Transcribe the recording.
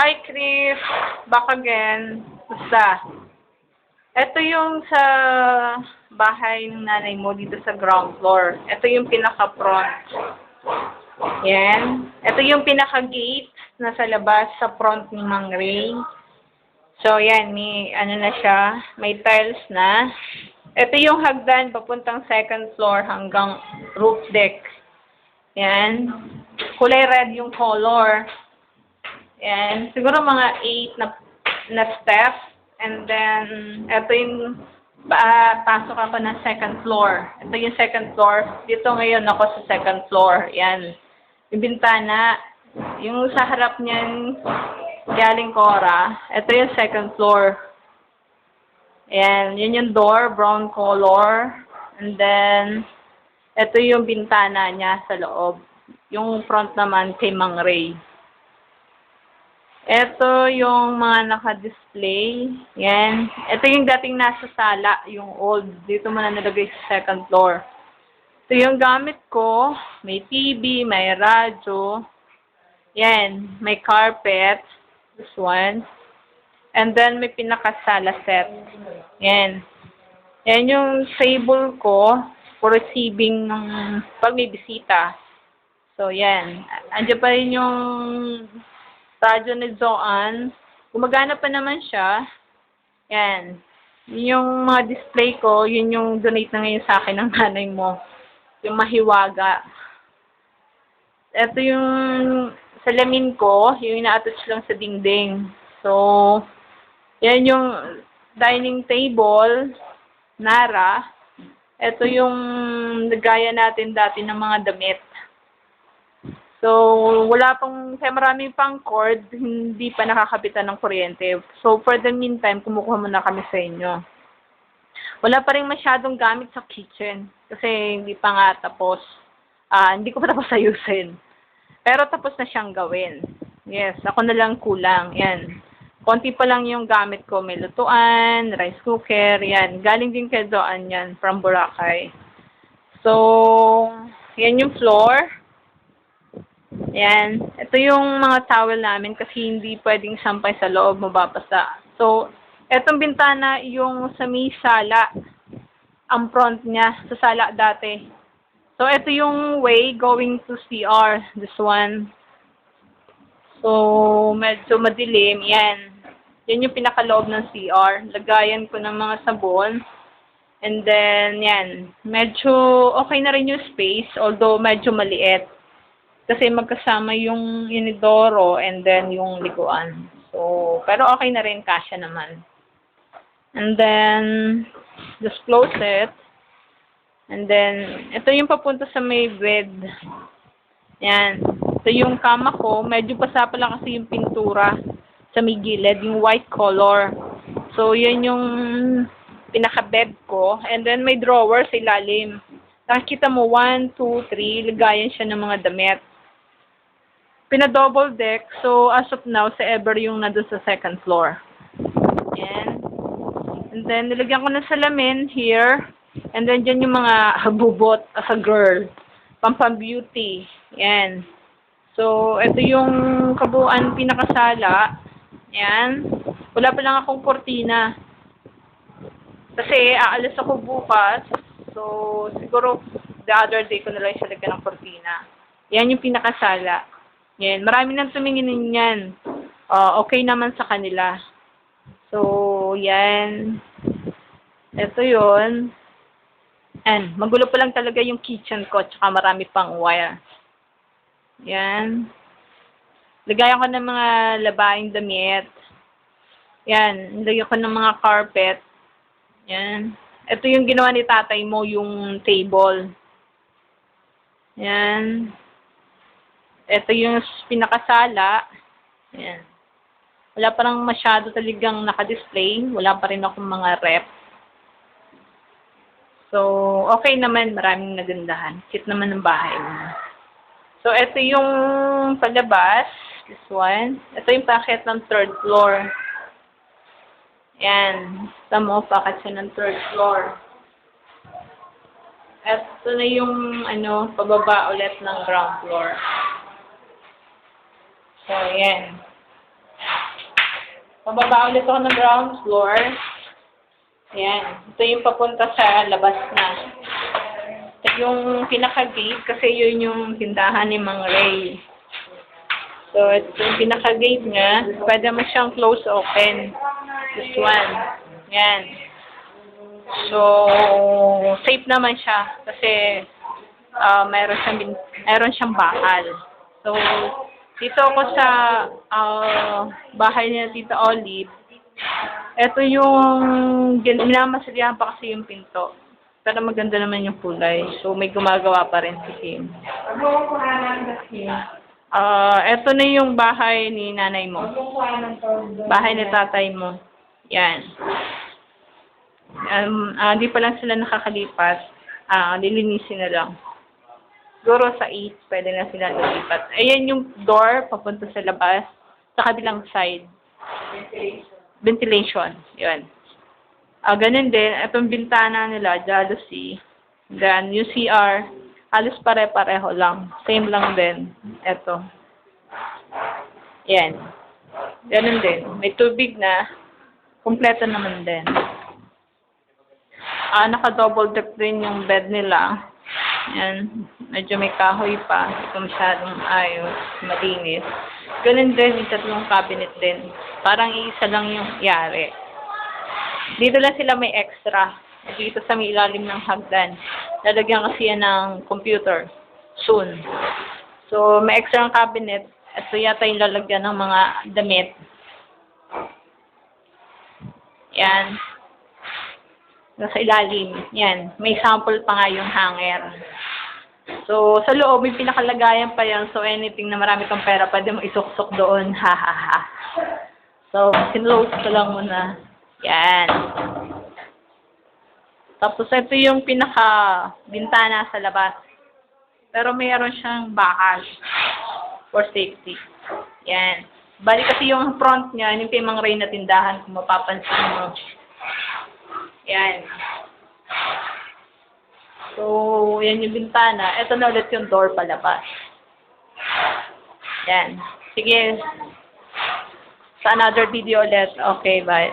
Hi, Chris. Back again. Basta. Ito yung sa bahay ng nanay mo dito sa ground floor. Ito yung pinaka-front. Yan. Ito yung pinaka-gate na sa labas sa front ni Mang Ray. So, yan. May, ano na siya. May tiles na. Ito yung hagdan papuntang second floor hanggang roof deck. Yan. Kulay red yung color. Yan. Siguro mga 8 na steps. And then, ito yung pasok ako ng second floor. Ito yung second floor. Dito ngayon ako sa second floor. Yan. Yung bintana. Yung sa harap niyan, galing Cora. Ito yung second floor. Yan. Yun yung door, brown color. And then, ito yung bintana niya sa loob. Yung front naman kay Mang Ray. Ito yung mga naka-display. Yan. Ito yung dating nasa sala, yung old. Dito mo na nalagay sa second floor. Ito yung gamit ko. May TV, may radyo. Yan. May carpet. This one. And then, may pinakasala set. Yan. Yan yung table ko for receiving ng pag may bisita. So, yan. Andiyan pa rin yung radyo ni Zoan. Gumagana pa naman siya. Yan. Yun yung mga display ko. Yun yung donate na ngayon sa akin ng nanay mo. Yung mahiwaga. Ito yung salamin ko. Yung ina-attach lang sa dingding. So, yan yung dining table. Nara. Ito yung nagaya natin dati ng mga damit. So, wala pang, kaya marami pang cord, hindi pa nakakapitan ng kuryente. So, for the meantime, kumukuha muna kami sa inyo. Wala pa rin masyadong gamit sa kitchen. Kasi hindi pa nga tapos. Hindi ko pa tapos ayusin. Pero tapos na siyang gawin. Yes, ako na lang kulang. Yan. Konti pa lang yung gamit ko. May lutuan, rice cooker, yan. Galing din kay Doan yan, from Boracay. So, yan yung floor. Yan. Ito yung mga towel namin kasi hindi pwedeng sampay sa loob, mababasa. So, etong bintana yung sa may sala. Ang front niya sa sala dati. So, ito yung way going to CR. This one. So, medyo madilim. Yan. Yan yung pinakaloob ng CR. Lagayan ko ng mga sabon. And then, yan. Medyo okay na rin yung space, although medyo maliit. Kasi magkasama yung inidoro and then yung liguan. So, pero okay na rin, kasya naman. And then, just close it. And then, ito yung papunta sa may bed. Yan. Ito yung kama ko. Medyo basa pa lang kasi yung pintura sa may gilid, yung white color. So, yan yung pinaka-bed ko. And then, may drawer sa ilalim. Nakikita mo, 1, 2, 3, ligayan siya ng mga damit. Pina-double deck, so as of now, sa ever yung nandun sa second floor. Yan. And then, nilagyan ko ng salamin here. And then, dyan yung mga habubot as a girl. Pampang-beauty. Yan. So, ito yung kabuuan pinakasala. Yan. Wala pa lang akong kortina. Kasi, aalis ako bukas. So, siguro, the other day ko na lang siya lagyan ng kortina. Yan yung pinakasala. Yan. Marami nang tumingin yan. Okay naman sa kanila. So, yan. Ito yun. And, magulo pa lang talaga yung kitchen ko. Tsaka marami pang wire. Yan. Lagayan ko ng mga labaing damit. Yan. Lagayan ko ng mga carpet. Yan. Ito yung ginawa ni tatay mo, yung table. Yan. Ito yung pinakasala. Ayan. Wala pa lang masyado talagang naka-display. Wala pa rin akong mga rep. So, okay naman. Maraming nagandahan. Cute naman ng bahay mo. So, ito yung palabas. This one. Ito yung packet ng third floor. Ayan. Tamo, packet siya ng third floor. Ito na yung, pababa ulit ng ground floor. So, ayan. Pababa ulit ako ng ground floor. Ayan. Ito yung papunta sa labas na. Ito yung pinaka-gate kasi yun yung tindahan ni Mang Ray. So, ito yung pinaka-gate niya. Pwede mo siyang close open. This one. Yan. So, safe naman siya. Kasi, mayroon siyang bakal. So, dito ako sa bahay niya Tita Olive. Ito yung, minamasalihan pa kasi yung pinto. Pero maganda naman yung kulay. So, may gumagawa pa rin si Kim. Ito na yung bahay ni nanay mo. Bahay ni tatay mo. Yan. Di pa lang sila nakakalipat. Lilinisin na lang. Siguro sa 8, pwede na sila lumipat. Ayan yung door, papunta sa labas. Sa kabilang side. Ventilation. Yan. Ganun din. Itong bintana nila, jalousie. Then, yung CR, halos pare-pareho lang. Same lang din. Ito. Yan. Ganun din. May tubig na. Kompleto naman din. Naka-double deck din yung bed nila. Yan. Medyo may kahoy pa. Ito masyadong ayos. Malinis. Ganun din. Yung tatlong cabinet din. Parang iisa lang yung yari. Dito lang sila may extra. Dito sa may ilalim ng hagdan. Lalagyan kasi yan ng computer. Soon. So, may extra ng cabinet. Ito yata yung lalagyan ng mga damit. Yan. Nasa ilalim. Yan. May sample pa nga yung hanger. So, sa loob, may pinakalagayan pa yan. So, anything na marami kang pera, pwede mo isuksok doon. Ha, ha, ha. So, sinload ko lang muna. Yan. Tapos, ito yung pinaka-bintana sa labas. Pero mayroon siyang bakal for safety. Yan. Bali kasi yung front niya, yung kay Mang Ray na tindahan, kung mapapansin mo. Yan. So, yan yung bintana. Ito na ulit yung door palabas. Yan. Sige. Sa another video ulit. Okay, bye.